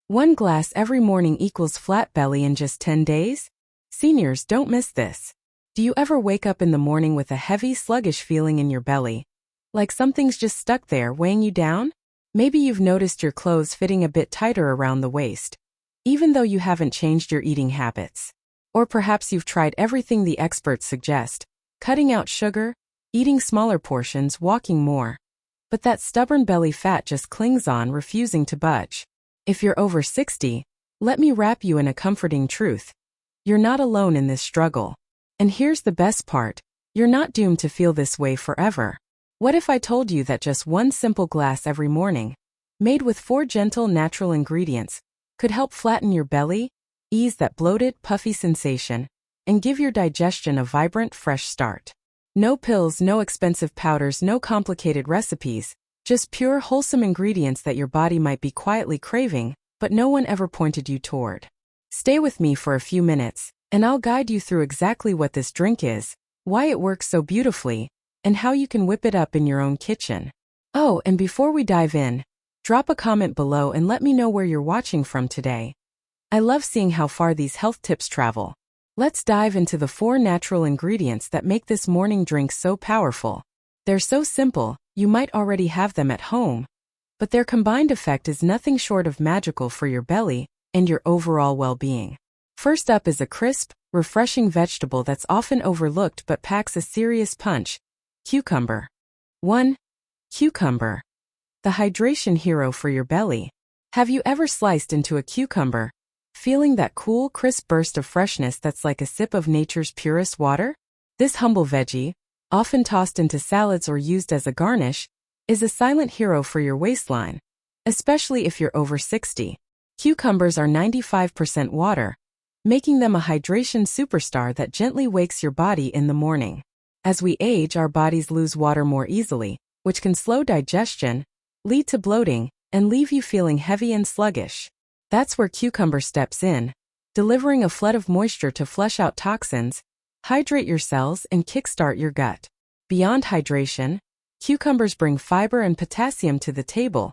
One glass every morning equals flat belly in just 10 days? Seniors, don't miss this. Do you ever wake up in the morning with a heavy, sluggish feeling in your belly? Like something's just stuck there weighing you down? Maybe you've noticed your clothes fitting a bit tighter around the waist, even though you haven't changed your eating habits. Or perhaps you've tried everything the experts suggest, cutting out sugar, eating smaller portions, walking more. But that stubborn belly fat just clings on, refusing to budge. If you're over 60, let me wrap you in a comforting truth. You're not alone in this struggle. And here's the best part, you're not doomed to feel this way forever. What if I told you that just one simple glass every morning, made with 4 gentle natural ingredients, could help flatten your belly, ease that bloated, puffy sensation, and give your digestion a vibrant, fresh start? No pills, no expensive powders, no complicated recipes, just pure, wholesome ingredients that your body might be quietly craving, but no one ever pointed you toward. Stay with me for a few minutes, and I'll guide you through exactly what this drink is, why it works so beautifully, and how you can whip it up in your own kitchen. Oh, and before we dive in, drop a comment below and let me know where you're watching from today. I love seeing how far these health tips travel. Let's dive into the 4 natural ingredients that make this morning drink so powerful. They're so simple, you might already have them at home, but their combined effect is nothing short of magical for your belly and your overall well-being. First up is a crisp, refreshing vegetable that's often overlooked but packs a serious punch: cucumber. 1. Cucumber. The hydration hero for your belly. Have you ever sliced into a cucumber, feeling that cool, crisp burst of freshness that's like a sip of nature's purest water? This humble veggie, often tossed into salads or used as a garnish, is a silent hero for your waistline, especially if you're over 60. Cucumbers are 95% water, making them a hydration superstar that gently wakes your body in the morning. As we age, our bodies lose water more easily, which can slow digestion, lead to bloating, and leave you feeling heavy and sluggish. That's where cucumber steps in, delivering a flood of moisture to flush out toxins, hydrate your cells, and kickstart your gut. Beyond hydration, cucumbers bring fiber and potassium to the table,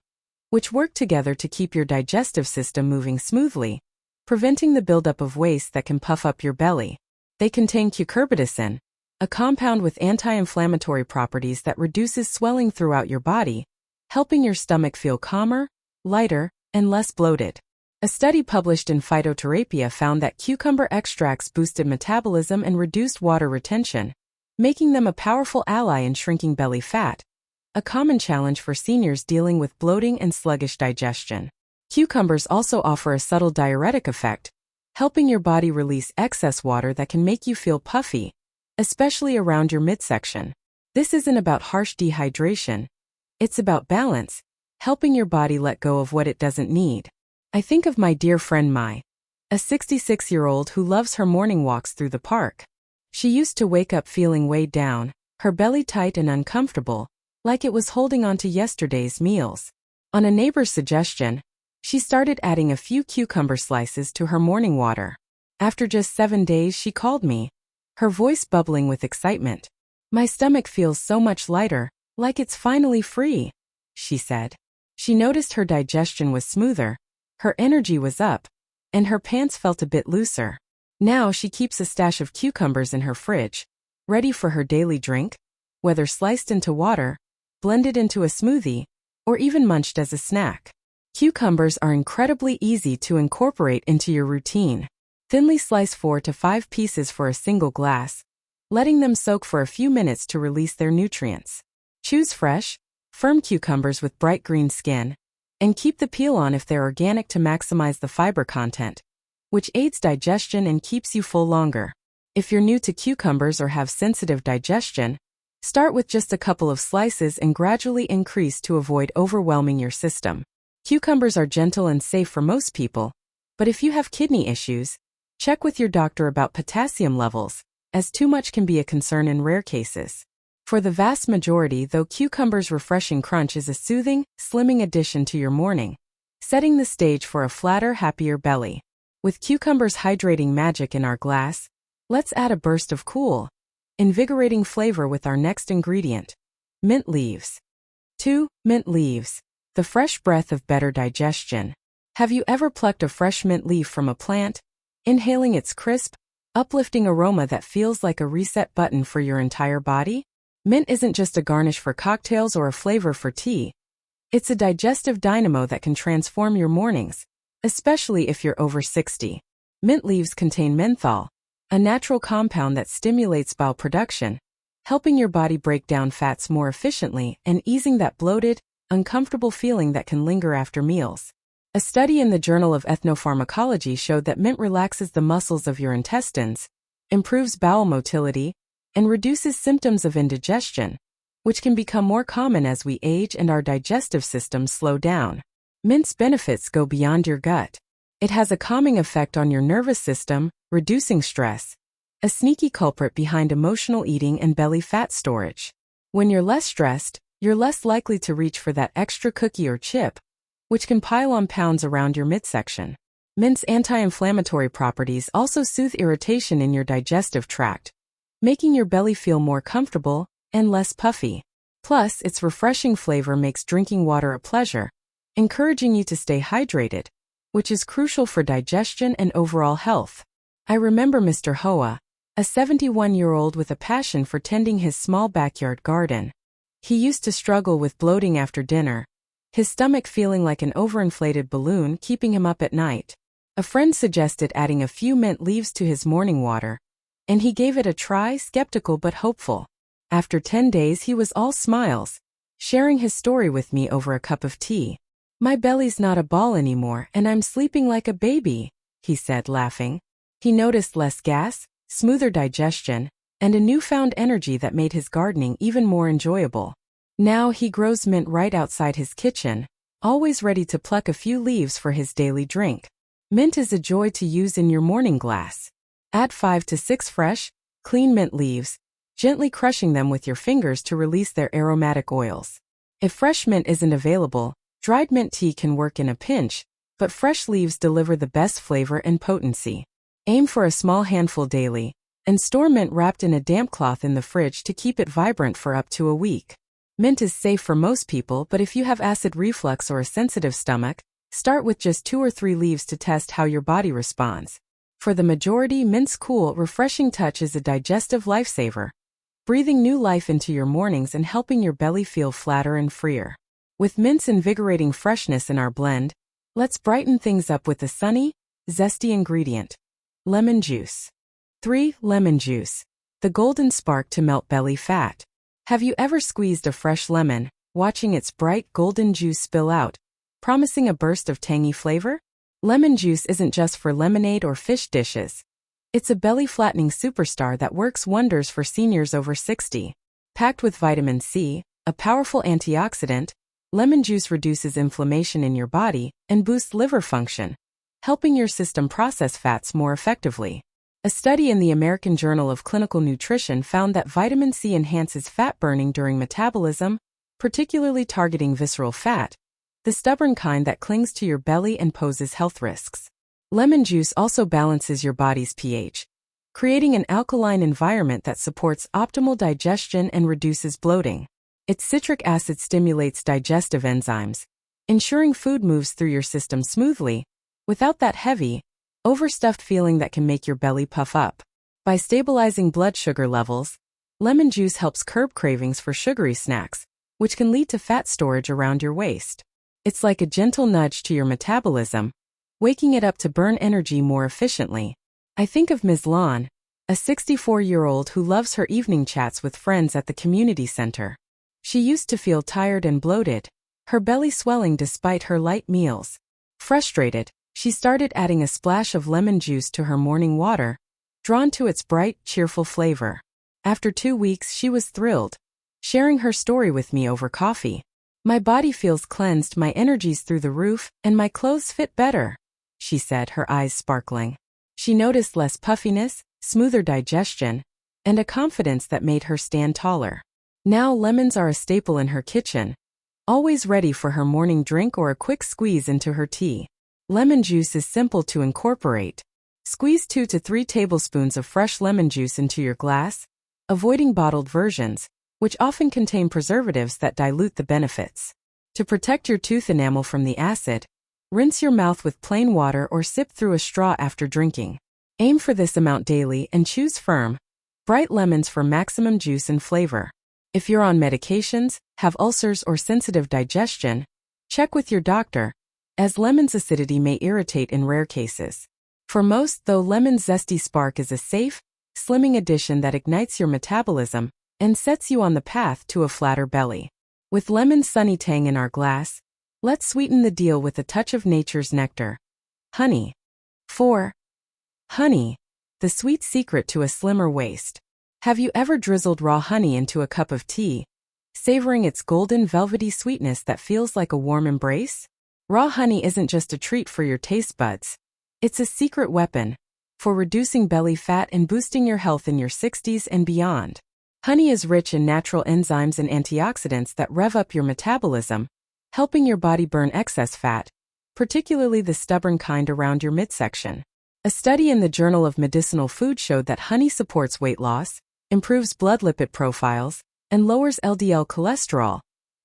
which work together to keep your digestive system moving smoothly, preventing the buildup of waste that can puff up your belly. They contain cucurbitacin, a compound with anti-inflammatory properties that reduces swelling throughout your body, helping your stomach feel calmer, lighter, and less bloated. A study published in Phytoterapia found that cucumber extracts boosted metabolism and reduced water retention, making them a powerful ally in shrinking belly fat, a common challenge for seniors dealing with bloating and sluggish digestion. Cucumbers also offer a subtle diuretic effect, helping your body release excess water that can make you feel puffy, especially around your midsection. This isn't about harsh dehydration, it's about balance, helping your body let go of what it doesn't need. I think of my dear friend Mai, a 66-year-old who loves her morning walks through the park. She used to wake up feeling weighed down, her belly tight and uncomfortable, like it was holding on to yesterday's meals. On a neighbor's suggestion, she started adding a few cucumber slices to her morning water. After just 7 days, she called me, her voice bubbling with excitement. "My stomach feels so much lighter, like it's finally free," she said. She noticed her digestion was smoother, her energy was up, and her pants felt a bit looser. Now she keeps a stash of cucumbers in her fridge, ready for her daily drink, whether sliced into water, blended into a smoothie, or even munched as a snack. Cucumbers are incredibly easy to incorporate into your routine. Thinly slice 4 to 5 pieces for a single glass, letting them soak for a few minutes to release their nutrients. Choose fresh, firm cucumbers with bright green skin, and keep the peel on if they're organic to maximize the fiber content, which aids digestion and keeps you full longer. If you're new to cucumbers or have sensitive digestion, start with just a couple of slices and gradually increase to avoid overwhelming your system. Cucumbers are gentle and safe for most people, but if you have kidney issues, check with your doctor about potassium levels, as too much can be a concern in rare cases. For the vast majority, though, cucumber's refreshing crunch is a soothing, slimming addition to your morning, setting the stage for a flatter, happier belly. With cucumber's hydrating magic in our glass, let's add a burst of cool, invigorating flavor with our next ingredient: mint leaves. 2. Mint leaves. The fresh breath of better digestion. Have you ever plucked a fresh mint leaf from a plant, inhaling its crisp, uplifting aroma that feels like a reset button for your entire body? Mint isn't just a garnish for cocktails or a flavor for tea. It's a digestive dynamo that can transform your mornings, especially if you're over 60. Mint leaves contain menthol, a natural compound that stimulates bile production, helping your body break down fats more efficiently and easing that bloated, uncomfortable feeling that can linger after meals. A study in the Journal of Ethnopharmacology showed that mint relaxes the muscles of your intestines, improves bowel motility, and reduces symptoms of indigestion, which can become more common as we age and our digestive systems slow down. Mint's benefits go beyond your gut. It has a calming effect on your nervous system, reducing stress, a sneaky culprit behind emotional eating and belly fat storage. When you're less stressed, you're less likely to reach for that extra cookie or chip, which can pile on pounds around your midsection. Mint's anti-inflammatory properties also soothe irritation in your digestive tract, making your belly feel more comfortable and less puffy. Plus, its refreshing flavor makes drinking water a pleasure, encouraging you to stay hydrated, which is crucial for digestion and overall health. I remember Mr. Hoa, a 71-year-old with a passion for tending his small backyard garden. He used to struggle with bloating after dinner, his stomach feeling like an overinflated balloon keeping him up at night. A friend suggested adding a few mint leaves to his morning water, and he gave it a try, skeptical but hopeful. After 10 days he was all smiles, sharing his story with me over a cup of tea. "My belly's not a ball anymore and I'm sleeping like a baby," he said, laughing. He noticed less gas, smoother digestion, and a newfound energy that made his gardening even more enjoyable. Now he grows mint right outside his kitchen, always ready to pluck a few leaves for his daily drink. Mint is a joy to use in your morning glass. Add 5 to 6 fresh, clean mint leaves, gently crushing them with your fingers to release their aromatic oils. If fresh mint isn't available, dried mint tea can work in a pinch, but fresh leaves deliver the best flavor and potency. Aim for a small handful daily, and store mint wrapped in a damp cloth in the fridge to keep it vibrant for up to a week. Mint is safe for most people, but if you have acid reflux or a sensitive stomach, start with just 2 or 3 leaves to test how your body responds. For the majority, mint's cool, refreshing touch is a digestive lifesaver, breathing new life into your mornings and helping your belly feel flatter and freer. With mint's invigorating freshness in our blend, let's brighten things up with a sunny, zesty ingredient: lemon juice. 3. Lemon juice, the golden spark to melt belly fat. Have you ever squeezed a fresh lemon, watching its bright golden juice spill out, promising a burst of tangy flavor? Lemon juice isn't just for lemonade or fish dishes. It's a belly-flattening superstar that works wonders for seniors over 60. Packed with vitamin C, a powerful antioxidant, lemon juice reduces inflammation in your body and boosts liver function, helping your system process fats more effectively. A study in the American Journal of Clinical Nutrition found that vitamin C enhances fat burning during metabolism, particularly targeting visceral fat, the stubborn kind that clings to your belly and poses health risks. Lemon juice also balances your body's pH, creating an alkaline environment that supports optimal digestion and reduces bloating. Its citric acid stimulates digestive enzymes, ensuring food moves through your system smoothly, without that heavy, overstuffed feeling that can make your belly puff up. By stabilizing blood sugar levels, lemon juice helps curb cravings for sugary snacks, which can lead to fat storage around your waist. It's like a gentle nudge to your metabolism, waking it up to burn energy more efficiently. I think of Ms. Lon, a 64-year-old who loves her evening chats with friends at the community center. She used to feel tired and bloated, her belly swelling despite her light meals. Frustrated, she started adding a splash of lemon juice to her morning water, drawn to its bright, cheerful flavor. After 2 weeks, she was thrilled, sharing her story with me over coffee. "My body feels cleansed, my energy's through the roof, and my clothes fit better," she said, her eyes sparkling. She noticed less puffiness, smoother digestion, and a confidence that made her stand taller. Now lemons are a staple in her kitchen, always ready for her morning drink or a quick squeeze into her tea. Lemon juice is simple to incorporate. Squeeze 2 to 3 tablespoons of fresh lemon juice into your glass, avoiding bottled versions, which often contain preservatives that dilute the benefits. To protect your tooth enamel from the acid, Rinse your mouth with plain water or sip through a straw after drinking. Aim for this amount daily and choose firm, bright lemons for maximum juice and flavor. If you're on medications, have ulcers or sensitive digestion, check with your doctor, as lemon's acidity may irritate in rare cases. For most, though, lemon's zesty spark is a safe, slimming addition that ignites your metabolism and sets you on the path to a flatter belly. With lemon's sunny tang in our glass, let's sweeten the deal with a touch of nature's nectar. Honey. 4. Honey, the sweet secret to a slimmer waist. Have you ever drizzled raw honey into a cup of tea, savoring its golden velvety sweetness that feels like a warm embrace? Raw honey isn't just a treat for your taste buds. It's a secret weapon for reducing belly fat and boosting your health in your 60s and beyond. Honey is rich in natural enzymes and antioxidants that rev up your metabolism, helping your body burn excess fat, particularly the stubborn kind around your midsection. A study in the Journal of Medicinal Food showed that honey supports weight loss, improves blood lipid profiles, and lowers LDL cholesterol,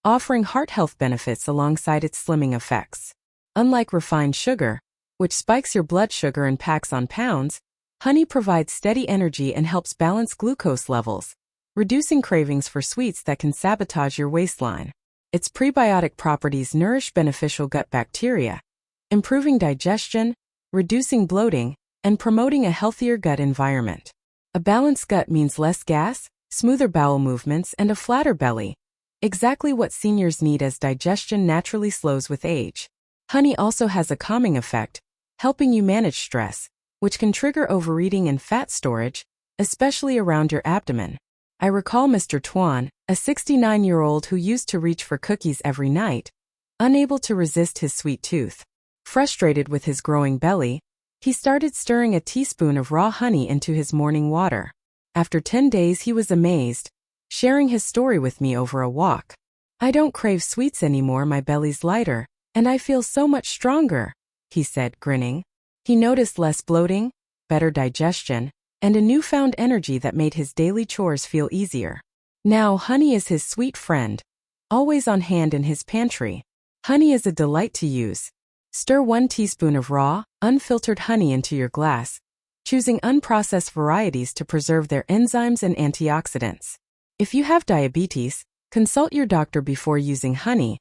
offering heart health benefits alongside its slimming effects. Unlike refined sugar, which spikes your blood sugar and packs on pounds, honey provides steady energy and helps balance glucose levels, reducing cravings for sweets that can sabotage your waistline. Its prebiotic properties nourish beneficial gut bacteria, improving digestion, reducing bloating, and promoting a healthier gut environment. A balanced gut means less gas, smoother bowel movements, and a flatter belly, exactly what seniors need as digestion naturally slows with age. Honey also has a calming effect, helping you manage stress, which can trigger overeating and fat storage, especially around your abdomen. I recall Mr. Tuan, a 69-year-old who used to reach for cookies every night, unable to resist his sweet tooth. Frustrated with his growing belly, he started stirring a teaspoon of raw honey into his morning water. After 10 days he was amazed, sharing his story with me over a walk. "I don't crave sweets anymore, my belly's lighter, and I feel so much stronger," he said, grinning. He noticed less bloating, better digestion, and a newfound energy that made his daily chores feel easier. Now honey is his sweet friend, always on hand in his pantry. Honey is a delight to use. Stir 1 teaspoon of raw, unfiltered honey into your glass, choosing unprocessed varieties to preserve their enzymes and antioxidants. If you have diabetes, consult your doctor before using honey,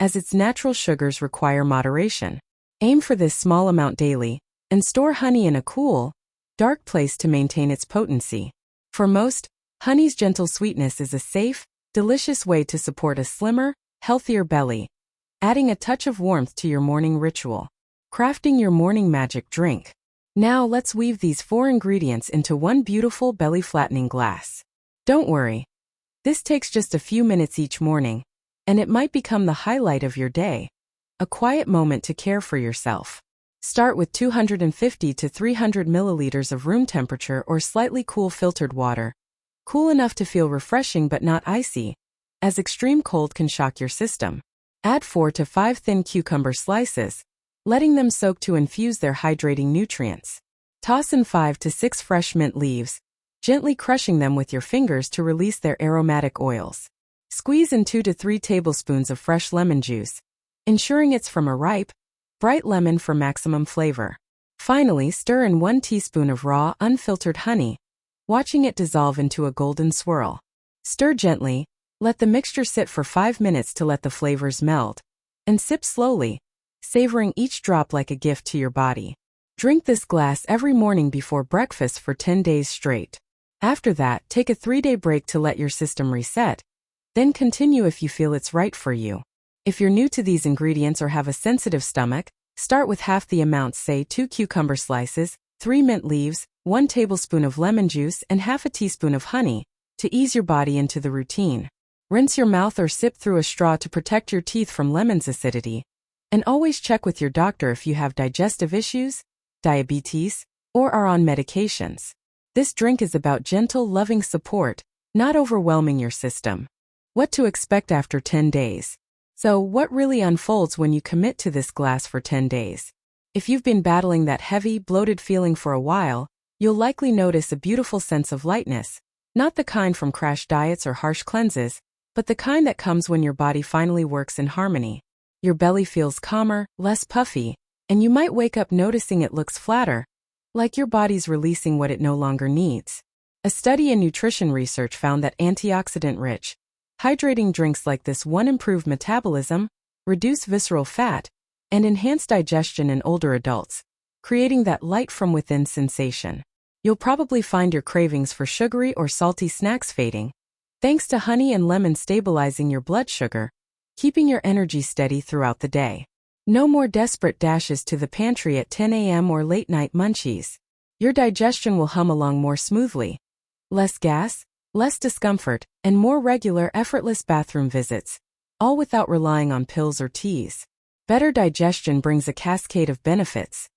as its natural sugars require moderation. Aim for this small amount daily, and store honey in a cool, dark place to maintain its potency. For most, honey's gentle sweetness is a safe, delicious way to support a slimmer, healthier belly, adding a touch of warmth to your morning ritual. Crafting your morning magic drink. Now let's weave these 4 ingredients into one beautiful belly-flattening glass. Don't worry, this takes just a few minutes each morning, and it might become the highlight of your day. A quiet moment to care for yourself. Start with 250 to 300 milliliters of room temperature or slightly cool filtered water, cool enough to feel refreshing but not icy, as extreme cold can shock your system. Add 4 to 5 thin cucumber slices, letting them soak to infuse their hydrating nutrients. Toss in 5 to 6 fresh mint leaves, gently crushing them with your fingers to release their aromatic oils. Squeeze in 2 to 3 tablespoons of fresh lemon juice, ensuring it's from a ripe, bright lemon for maximum flavor. Finally, stir in 1 teaspoon of raw, unfiltered honey, watching it dissolve into a golden swirl. Stir gently, let the mixture sit for 5 minutes to let the flavors meld, and sip slowly, savoring each drop like a gift to your body. Drink this glass every morning before breakfast for 10 days straight. After that, take a 3-day break to let your system reset, then continue if you feel it's right for you. If you're new to these ingredients or have a sensitive stomach, start with half the amount, say 2 cucumber slices, 3 mint leaves, 1 tablespoon of lemon juice, and half a teaspoon of honey, to ease your body into the routine. Rinse your mouth or sip through a straw to protect your teeth from lemon's acidity. And always check with your doctor if you have digestive issues, diabetes, or are on medications. This drink is about gentle, loving support, not overwhelming your system. What to expect after 10 days. So, what really unfolds when you commit to this glass for 10 days? If you've been battling that heavy, bloated feeling for a while, you'll likely notice a beautiful sense of lightness, not the kind from crash diets or harsh cleanses, but the kind that comes when your body finally works in harmony. Your belly feels calmer, less puffy, and you might wake up noticing it looks flatter, like your body's releasing what it no longer needs. A study in nutrition research found that antioxidant-rich, hydrating drinks like this one improve metabolism, reduce visceral fat, and enhance digestion in older adults, creating that light-from-within sensation. You'll probably find your cravings for sugary or salty snacks fading, thanks to honey and lemon stabilizing your blood sugar, keeping your energy steady throughout the day. No more desperate dashes to the pantry at 10 a.m. or late-night munchies. Your digestion will hum along more smoothly. Less gas, less discomfort, and more regular, effortless bathroom visits, all without relying on pills or teas. Better digestion brings a cascade of benefits.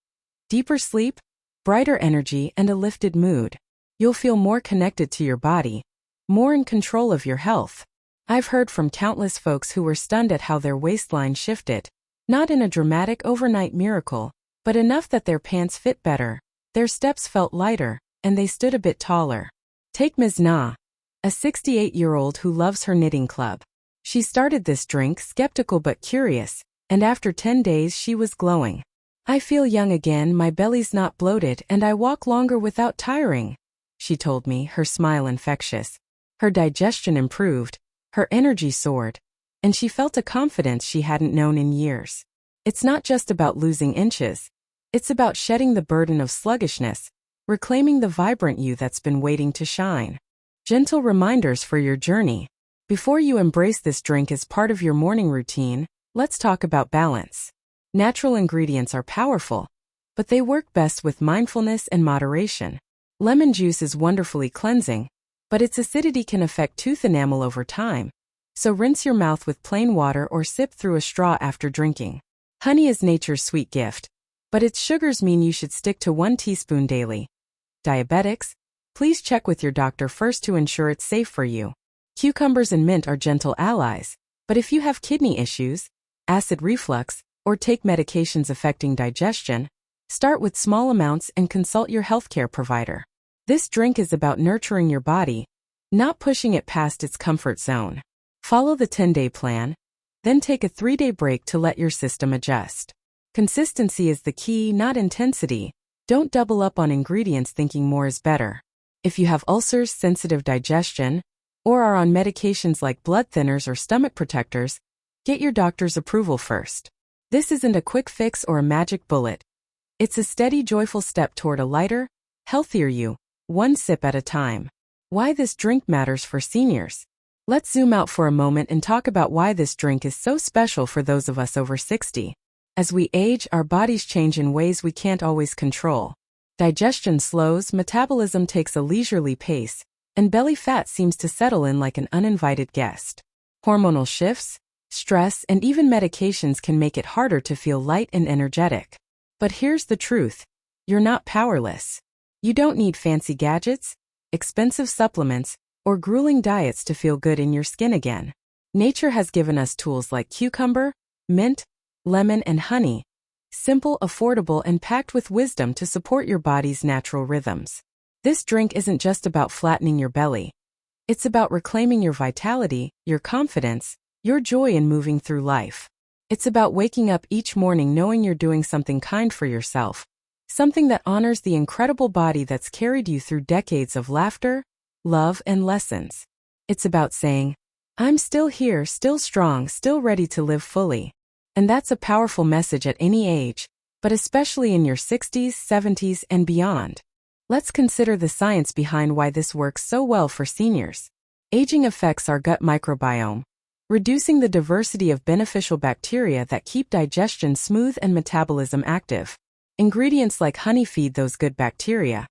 Deeper sleep, brighter energy, and a lifted mood. You'll feel more connected to your body, more in control of your health. I've heard from countless folks who were stunned at how their waistline shifted, not in a dramatic overnight miracle, but enough that their pants fit better, their steps felt lighter, and they stood a bit taller. Take Ms. Na, a 68-year-old who loves her knitting club. She started this drink skeptical but curious, and after 10 days she was glowing. I feel young again, my belly's not bloated, and I walk longer without tiring, she told me, her smile infectious. Her digestion improved, her energy soared, and she felt a confidence she hadn't known in years. It's not just about losing inches. It's about shedding the burden of sluggishness, reclaiming the vibrant you that's been waiting to shine. Gentle reminders for your journey. Before you embrace this drink as part of your morning routine, let's talk about balance. Natural ingredients are powerful, but they work best with mindfulness and moderation. Lemon juice is wonderfully cleansing, but its acidity can affect tooth enamel over time, so rinse your mouth with plain water or sip through a straw after drinking. Honey is nature's sweet gift, but its sugars mean you should stick to 1 teaspoon daily. Diabetics, please check with your doctor first to ensure it's safe for you. Cucumbers and mint are gentle allies, but if you have kidney issues, acid reflux, or take medications affecting digestion, start with small amounts and consult your healthcare provider. This drink is about nurturing your body, not pushing it past its comfort zone. Follow the 10-day plan, then take a 3-day break to let your system adjust. Consistency is the key, not intensity. Don't double up on ingredients thinking more is better. If you have ulcers, sensitive digestion, or are on medications like blood thinners or stomach protectors, get your doctor's approval first. This isn't a quick fix or a magic bullet. It's a steady, joyful step toward a lighter, healthier you, one sip at a time. Why this drink matters for seniors. Let's zoom out for a moment and talk about why this drink is so special for those of us over 60. As we age, our bodies change in ways we can't always control. Digestion slows, metabolism takes a leisurely pace, and belly fat seems to settle in like an uninvited guest. Hormonal shifts, stress, and even medications can make it harder to feel light and energetic. But here's the truth. You're not powerless. You don't need fancy gadgets, expensive supplements, or grueling diets to feel good in your skin again. Nature has given us tools like cucumber, mint, lemon, and honey. Simple, affordable, and packed with wisdom to support your body's natural rhythms. This drink isn't just about flattening your belly. It's about reclaiming your vitality, your confidence, your joy in moving through life. It's about waking up each morning knowing you're doing something kind for yourself, something that honors the incredible body that's carried you through decades of laughter, love, and lessons. It's about saying, I'm still here, still strong, still ready to live fully. And that's a powerful message at any age, but especially in your 60s, 70s, and beyond. Let's consider the science behind why this works so well for seniors. Aging affects our gut microbiome, reducing the diversity of beneficial bacteria that keep digestion smooth and metabolism active. Ingredients like honey feed those good bacteria,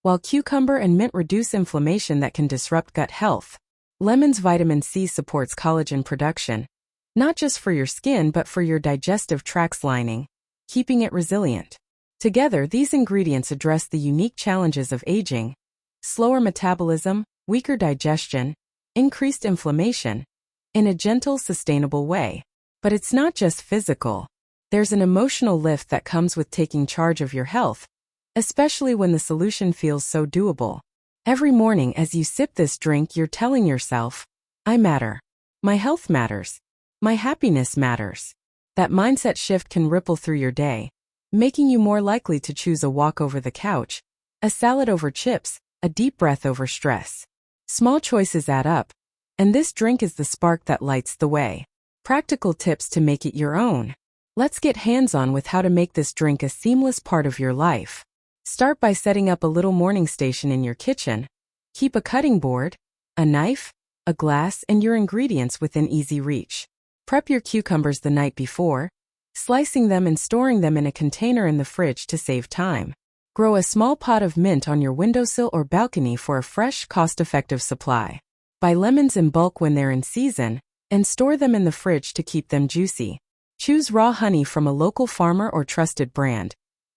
while cucumber and mint reduce inflammation that can disrupt gut health. Lemon's vitamin C supports collagen production, not just for your skin but for your digestive tract's lining, keeping it resilient. Together, these ingredients address the unique challenges of aging: slower metabolism, weaker digestion, increased inflammation, in a gentle, sustainable way. But it's not just physical. There's an emotional lift that comes with taking charge of your health, especially when the solution feels so doable. Every morning as you sip this drink, you're telling yourself, I matter. My health matters. My happiness matters. That mindset shift can ripple through your day, making you more likely to choose a walk over the couch, a salad over chips, a deep breath over stress. Small choices add up, and this drink is the spark that lights the way. Practical tips to make it your own. Let's get hands-on with how to make this drink a seamless part of your life. Start by setting up a little morning station in your kitchen. Keep a cutting board, a knife, a glass, and your ingredients within easy reach. Prep your cucumbers the night before, slicing them and storing them in a container in the fridge to save time. Grow a small pot of mint on your windowsill or balcony for a fresh, cost-effective supply. Buy lemons in bulk when they're in season, and store them in the fridge to keep them juicy. Choose raw honey from a local farmer or trusted brand,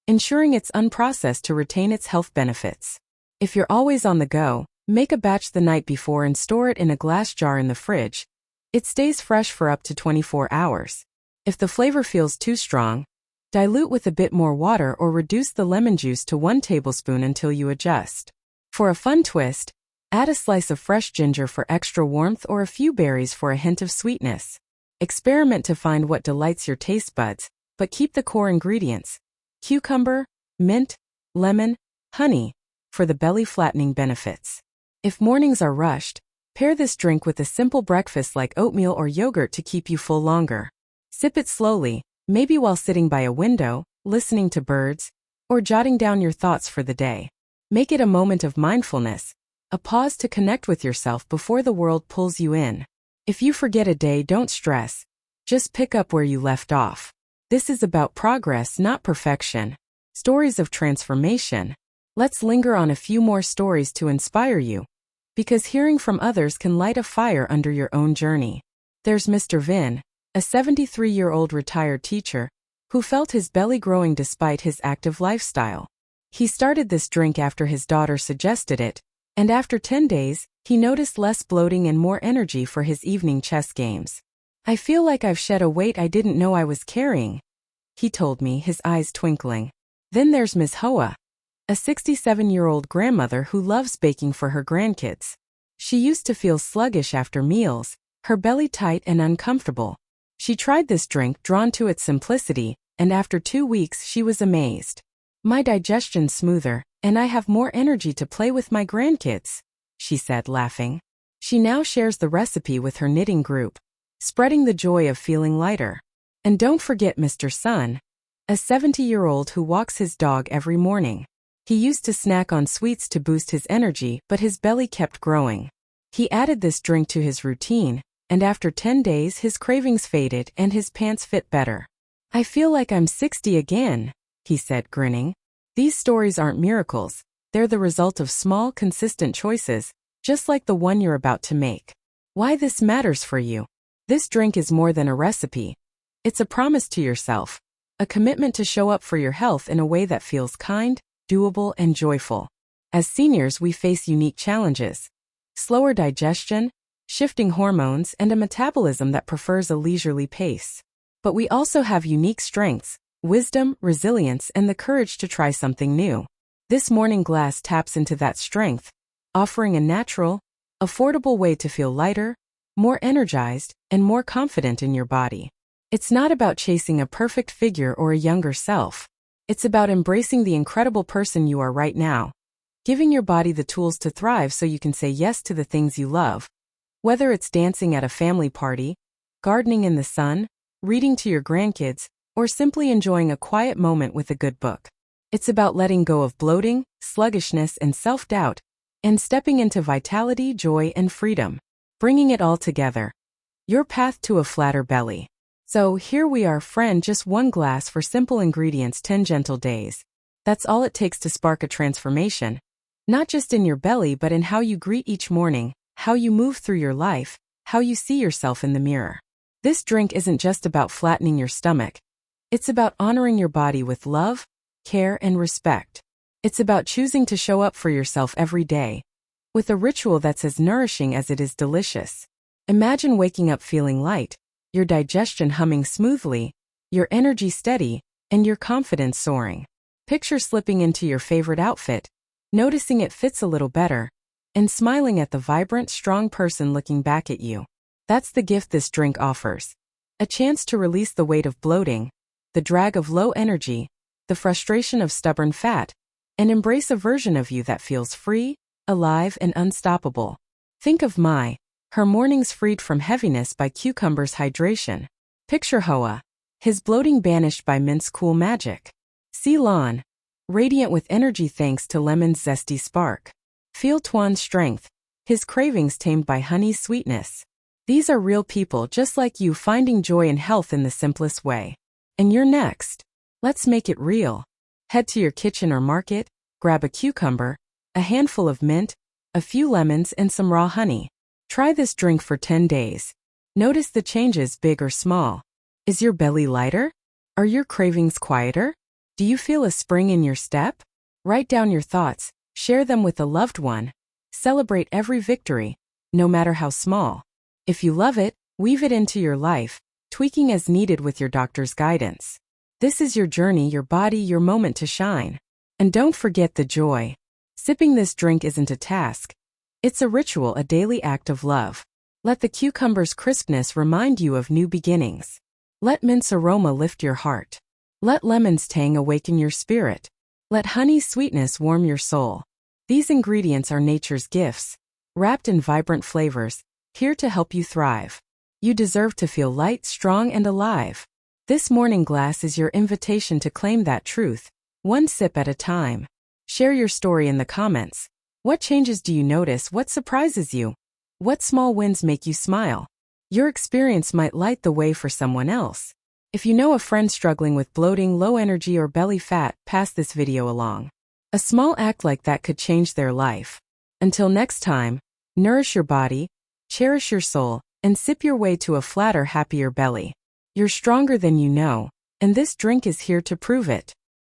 ensuring it's unprocessed to retain its health benefits. If you're always on the go, make a batch the night before and store it in a glass jar in the fridge. It stays fresh for up to 24 hours. If the flavor feels too strong, dilute with a bit more water or reduce the lemon juice to 1 tablespoon until you adjust. For a fun twist, add a slice of fresh ginger for extra warmth or a few berries for a hint of sweetness. Experiment to find what delights your taste buds, but keep the core ingredients: cucumber, mint, lemon, honey, for the belly-flattening benefits. If mornings are rushed, pair this drink with a simple breakfast like oatmeal or yogurt to keep you full longer. Sip it slowly, maybe while sitting by a window, listening to birds, or jotting down your thoughts for the day. Make it a moment of mindfulness, a pause to connect with yourself before the world pulls you in. If you forget a day, don't stress. Just pick up where you left off. This is about progress, not perfection. Stories of transformation. Let's linger on a few more stories to inspire you, because hearing from others can light a fire under your own journey. There's Mr. Vin, a 73-year-old retired teacher, who felt his belly growing despite his active lifestyle. He started this drink after his daughter suggested it, and after 10 days, he noticed less bloating and more energy for his evening chess games. "I feel like I've shed a weight I didn't know I was carrying," he told me, his eyes twinkling. Then there's Ms. Hoa, a 67-year-old grandmother who loves baking for her grandkids. She used to feel sluggish after meals, her belly tight and uncomfortable. She tried this drink, drawn to its simplicity, and after 2 weeks she was amazed. "My digestion's smoother, and I have more energy to play with my grandkids," she said, laughing. She now shares the recipe with her knitting group, spreading the joy of feeling lighter. And don't forget Mr. Sun, a 70-year-old who walks his dog every morning. He used to snack on sweets to boost his energy, but his belly kept growing. He added this drink to his routine, and after 10 days his cravings faded and his pants fit better. "I feel like I'm 60 again," he said, grinning. These stories aren't miracles, they're the result of small, consistent choices, just like the one you're about to make. Why this matters for you? This drink is more than a recipe. It's a promise to yourself, a commitment to show up for your health in a way that feels kind, doable, and joyful. As seniors, we face unique challenges: slower digestion, shifting hormones, and a metabolism that prefers a leisurely pace. But we also have unique strengths, wisdom, resilience, and the courage to try something new. This morning glass taps into that strength, offering a natural, affordable way to feel lighter, more energized, and more confident in your body. It's not about chasing a perfect figure or a younger self. It's about embracing the incredible person you are right now, giving your body the tools to thrive so you can say yes to the things you love. Whether it's dancing at a family party, gardening in the sun, reading to your grandkids, or simply enjoying a quiet moment with a good book. It's about letting go of bloating, sluggishness, and self-doubt, and stepping into vitality, joy, and freedom, bringing it all together. Your path to a flatter belly. So here we are, friend, just one glass for simple ingredients, 10 gentle days. That's all it takes to spark a transformation, not just in your belly but in how you greet each morning, how you move through your life, how you see yourself in the mirror. This drink isn't just about flattening your stomach. It's about honoring your body with love, care, and respect. It's about choosing to show up for yourself every day, with a ritual that's as nourishing as it is delicious. Imagine waking up feeling light, your digestion humming smoothly, your energy steady, and your confidence soaring. Picture slipping into your favorite outfit, noticing it fits a little better, and smiling at the vibrant, strong person looking back at you. That's the gift this drink offers. A chance to release the weight of bloating, the drag of low energy, the frustration of stubborn fat, and embrace a version of you that feels free, alive, and unstoppable. Think of her mornings freed from heaviness by cucumbers hydration. Picture Hoa, his bloating banished by mint's cool magic. See Lan, radiant with energy thanks to lemon's zesty spark. Feel Tuan's strength, his cravings tamed by honey's sweetness. These are real people just like you finding joy and health in the simplest way. And you're next. Let's make it real. Head to your kitchen or market, grab a cucumber, a handful of mint, a few lemons, and some raw honey. Try this drink for 10 days. Notice the changes, big or small. Is your belly lighter? Are your cravings quieter? Do you feel a spring in your step? Write down your thoughts, share them with a loved one. Celebrate every victory, no matter how small. If you love it, weave it into your life, tweaking as needed with your doctor's guidance. This is your journey, your body, your moment to shine. And don't forget the joy. Sipping this drink isn't a task. It's a ritual, a daily act of love. Let the cucumber's crispness remind you of new beginnings. Let mint's aroma lift your heart. Let lemon's tang awaken your spirit. Let honey's sweetness warm your soul. These ingredients are nature's gifts, wrapped in vibrant flavors, here to help you thrive. You deserve to feel light, strong, and alive. This morning glass is your invitation to claim that truth, one sip at a time. Share your story in the comments. What changes do you notice? What surprises you? What small wins make you smile? Your experience might light the way for someone else. If you know a friend struggling with bloating, low energy, or belly fat, pass this video along. A small act like that could change their life. Until next time, nourish your body, cherish your soul, and sip your way to a flatter, happier belly. You're stronger than you know, and this drink is here to prove it.